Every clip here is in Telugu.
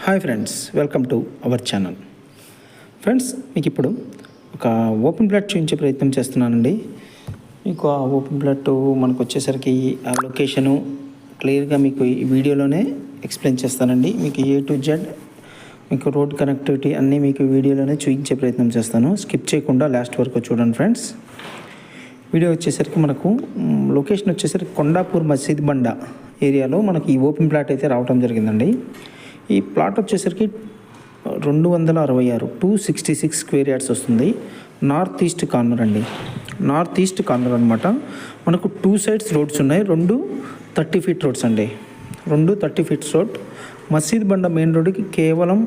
Hi friends, welcome to our channel. Friends, మీకు ఇప్పుడు ఒక ఓపెన్ ప్లాట్ చూపించే ప్రయత్నం చేస్తున్నానండి. మీకు ఆ ఓపెన్ ప్లాట్ మనకు వచ్చేసరికి ఆ లొకేషను క్లియర్గా మీకు ఈ వీడియోలోనే ఎక్స్ప్లెయిన్ చేస్తానండి. మీకు A to Z మీకు రోడ్ కనెక్టివిటీ అన్నీ మీకు వీడియోలోనే చూపించే ప్రయత్నం చేస్తాను. స్కిప్ చేయకుండా లాస్ట్ వరకు చూడండి ఫ్రెండ్స్. వీడియో వచ్చేసరికి మనకు లొకేషన్ వచ్చేసరికి కొండాపూర్ మసీద్ బండ ఏరియాలో మనకి ఈ ఓపెన్ ప్లాట్ అయితే రావడం జరిగిందండి. ఈ ప్లాట్ వచ్చేసరికి 266 266 స్క్వేర్ యార్డ్స్ వస్తుంది. నార్త్ ఈస్ట్ కార్నర్ అండి, నార్త్ ఈస్ట్ కార్నర్ అనమాట. మనకు 2 సైడ్స్ రోడ్స్ ఉన్నాయి, 2 30 ఫీట్ రోడ్స్ అండి, 2 30 ఫీట్స్ రోడ్. మసీద్ బండ మెయిన్ రోడ్కి కేవలం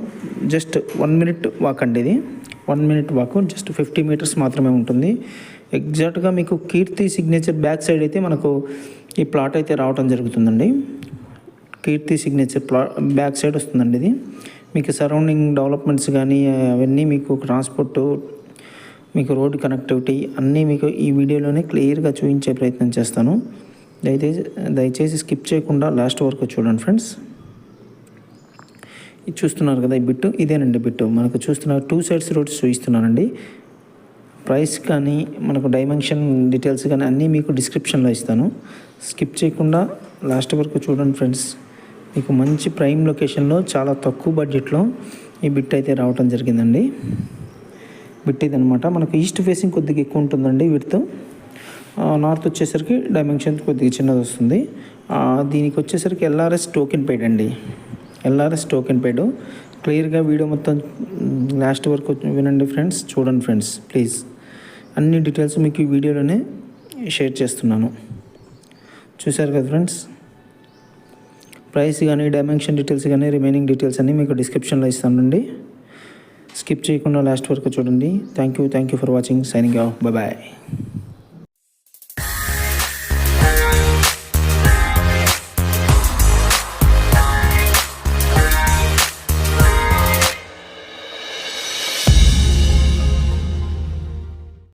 జస్ట్ 1 మినిట్ వాక్ అండి. ఇది 1 మినిట్ వాక్, జస్ట్ 50 మీటర్స్ మాత్రమే ఉంటుంది. ఎగ్జాక్ట్గా మీకు కీర్తి సిగ్నేచర్ బ్యాక్ సైడ్ అయితే మనకు ఈ ప్లాట్ అయితే రావడం జరుగుతుందండి. కీర్తి సిగ్నేచర్ బ్యాక్ సైడ్ వస్తుందండి. ఇది మీకు సరౌండింగ్ డెవలప్మెంట్స్ కానీ అవన్నీ మీకు ట్రాన్స్పోర్ట్, మీకు రోడ్ కనెక్టివిటీ అన్నీ మీకు ఈ వీడియోలోనే క్లియర్గా చూపించే ప్రయత్నం చేస్తాను. దయచేసి స్కిప్ చేయకుండా లాస్ట్ వరకు చూడండి ఫ్రెండ్స్. ఇది చూస్తున్నారు కదా, ఈ బిట్టు ఇదేనండి. బిట్టు మనకు చూస్తున్నారు 2 సైడ్స్ రోడ్స్ చూపిస్తున్నానండి. ప్రైస్ కానీ మనకు డైమెన్షన్ డీటెయిల్స్ కానీ అన్నీ మీకు డిస్క్రిప్షన్లో ఇస్తాను. స్కిప్ చేయకుండా లాస్ట్ వరకు చూడండి ఫ్రెండ్స్. మీకు మంచి ప్రైమ్ లొకేషన్లో చాలా తక్కువ బడ్జెట్లో ఈ బిట్ అయితే రావటం జరిగిందండి. బిట్ ఇదనమాట. మనకు ఈస్ట్ ఫేసింగ్ కొద్దిగా ఎక్కువ ఉంటుందండి వీటితో. నార్త్ వచ్చేసరికి డైమెన్షన్ కొద్దిగా చిన్నది వస్తుంది. దీనికి వచ్చేసరికి LRS టోకెన్ పెయిడ్ అండి, LRS టోకెన్ పెయిడ్. క్లియర్గా వీడియో మొత్తం లాస్ట్ వరకు వినండి ఫ్రెండ్స్, చూడండి ఫ్రెండ్స్ ప్లీజ్. అన్ని డీటెయిల్స్ మీకు ఈ వీడియోలోనే షేర్ చేస్తున్నాను. చూశారు కదా ఫ్రెండ్స్. ప్రైస్ కానీ డైమెన్షన్ డీటెయిల్స్ కానీ రిమైనింగ్ డీటెయిల్స్ అన్నీ మీకు డిస్క్రిప్షన్లో ఇస్తానండి. స్కిప్ చేయకుండా లాస్ట్ వరకు చూడండి. Thank you for watching. Signing off. Bye.